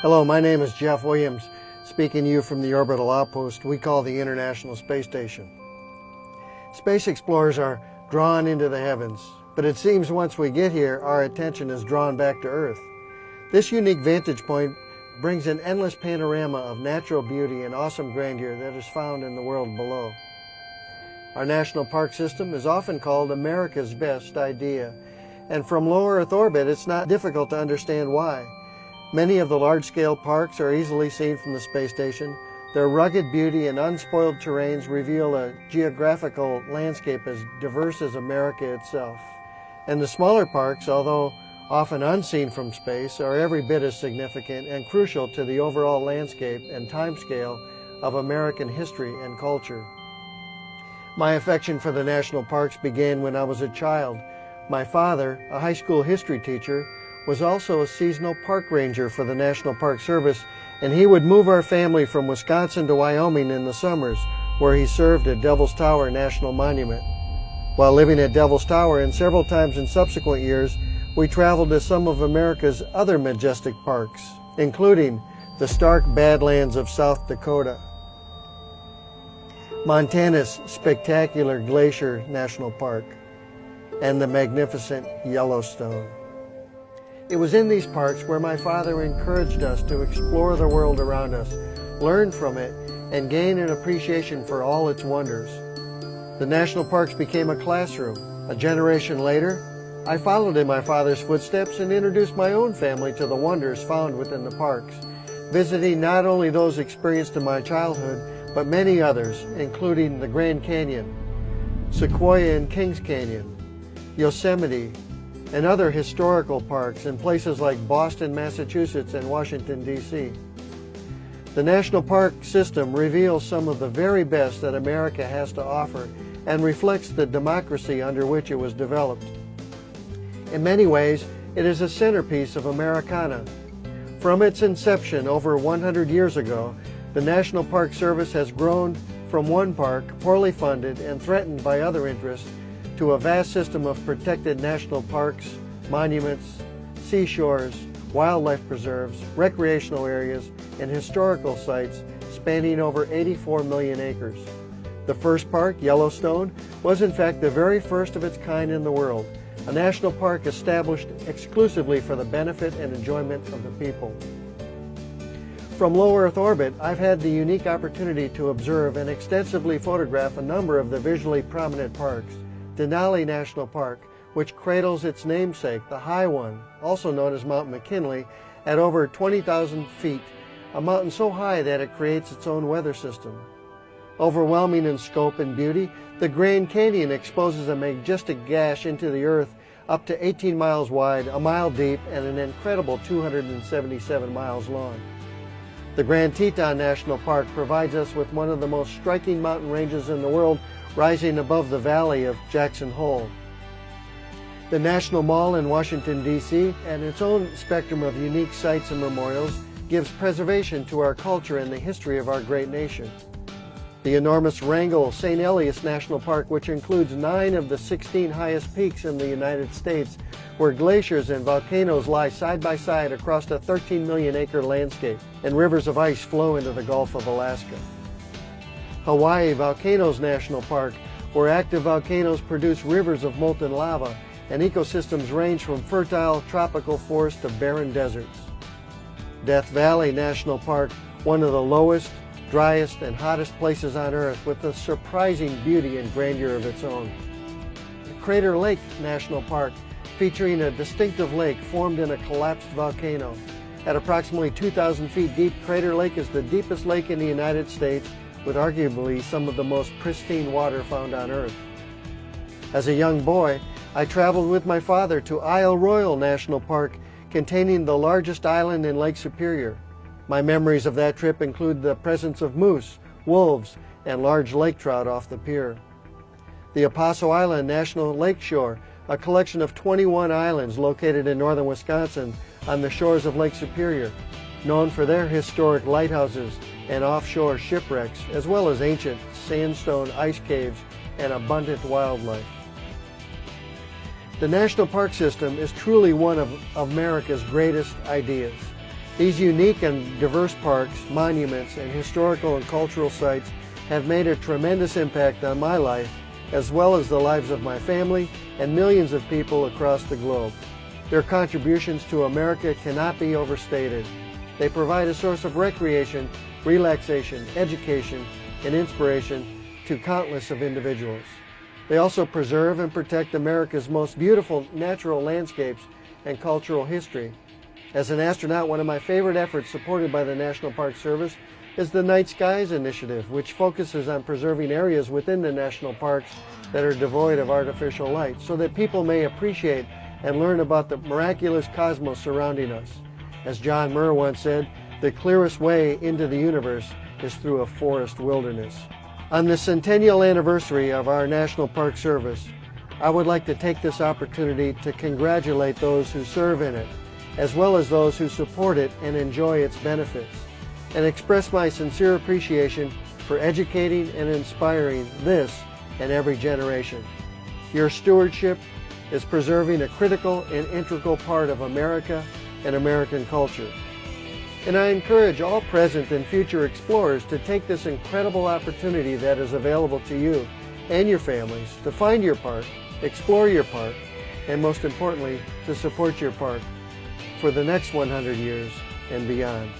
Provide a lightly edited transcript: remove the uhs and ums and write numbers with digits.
Hello, my name is Jeff Williams, speaking to you from the orbital outpost we call the International Space Station. Space explorers are drawn into the heavens, but it seems once we get here, our attention is drawn back to Earth. This unique vantage point brings an endless panorama of natural beauty and awesome grandeur that is found in the world below. Our national park system is often called America's best idea, and from low Earth orbit, it's not difficult to understand why. Many of the large-scale parks are easily seen from the space station. Their rugged beauty and unspoiled terrains reveal a geographical landscape as diverse as America itself. And the smaller parks, although often unseen from space, are every bit as significant and crucial to the overall landscape and timescale of American history and culture. My affection for the national parks began when I was a child. My father, a high school history teacher, was also a seasonal park ranger for the National Park Service, and he would move our family from Wisconsin to Wyoming in the summers, where he served at Devil's Tower National Monument. While living at Devil's Tower and several times in subsequent years, we traveled to some of America's other majestic parks, including the stark Badlands of South Dakota, Montana's spectacular Glacier National Park, and the magnificent Yellowstone. It was in these parks where my father encouraged us to explore the world around us, learn from it, and gain an appreciation for all its wonders. The national parks became a classroom. A generation later, I followed in my father's footsteps and introduced my own family to the wonders found within the parks, visiting not only those experienced in my childhood, but many others, including the Grand Canyon, Sequoia and Kings Canyon, Yosemite, and other historical parks in places like Boston, Massachusetts, and Washington, D.C. The National Park System reveals some of the very best that America has to offer and reflects the democracy under which it was developed. In many ways, it is a centerpiece of Americana. From its inception over 100 years ago, the National Park Service has grown from one park, poorly funded and threatened by other interests, to a vast system of protected national parks, monuments, seashores, wildlife preserves, recreational areas, and historical sites spanning over 84 million acres. The first park, Yellowstone, was in fact the very first of its kind in the world, a national park established exclusively for the benefit and enjoyment of the people. From low Earth orbit, I've had the unique opportunity to observe and extensively photograph a number of the visually prominent parks. Denali National Park, which cradles its namesake, the High One, also known as Mount McKinley, at over 20,000 feet, a mountain so high that it creates its own weather system. Overwhelming in scope and beauty, the Grand Canyon exposes a majestic gash into the earth up to 18 miles wide, a mile deep, and an incredible 277 miles long. The Grand Teton National Park provides us with one of the most striking mountain ranges in the world, rising above the valley of Jackson Hole. The National Mall in Washington, D.C., and its own spectrum of unique sites and memorials, gives preservation to our culture and the history of our great nation. The enormous Wrangell St. Elias National Park, which includes 9 of the 16 highest peaks in the United States, where glaciers and volcanoes lie side by side across a 13 million acre landscape, and rivers of ice flow into the Gulf of Alaska. Hawaii Volcanoes National Park, where active volcanoes produce rivers of molten lava, and ecosystems range from fertile tropical forests to barren deserts. Death Valley National Park, one of the lowest, driest, and hottest places on Earth, with a surprising beauty and grandeur of its own. Crater Lake National Park, featuring a distinctive lake formed in a collapsed volcano. At approximately 2,000 feet deep, Crater Lake is the deepest lake in the United States, with arguably some of the most pristine water found on Earth. As a young boy, I traveled with my father to Isle Royale National Park, containing the largest island in Lake Superior. My memories of that trip include the presence of moose, wolves, and large lake trout off the pier. The Apostle Island National Lakeshore, a collection of 21 islands located in northern Wisconsin on the shores of Lake Superior, known for their historic lighthouses and offshore shipwrecks, as well as ancient sandstone ice caves and abundant wildlife. The National Park System is truly one of America's greatest ideas. These unique and diverse parks, monuments, and historical and cultural sites have made a tremendous impact on my life, as well as the lives of my family and millions of people across the globe. Their contributions to America cannot be overstated. They provide a source of recreation, relaxation, education, and inspiration to countless of individuals. They also preserve and protect America's most beautiful natural landscapes and cultural history. As an astronaut, one of my favorite efforts supported by the National Park Service is the Night Skies Initiative, which focuses on preserving areas within the national parks that are devoid of artificial light, so that people may appreciate and learn about the miraculous cosmos surrounding us. As John Muir once said, the clearest way into the universe is through a forest wilderness. On the centennial anniversary of our National Park Service, I would like to take this opportunity to congratulate those who serve in it, as well as those who support it and enjoy its benefits, and express my sincere appreciation for educating and inspiring this and every generation. Your stewardship is preserving a critical and integral part of America and American culture. And I encourage all present and future explorers to take this incredible opportunity that is available to you and your families to find your park, explore your park, and most importantly, to support your park for the next 100 years and beyond.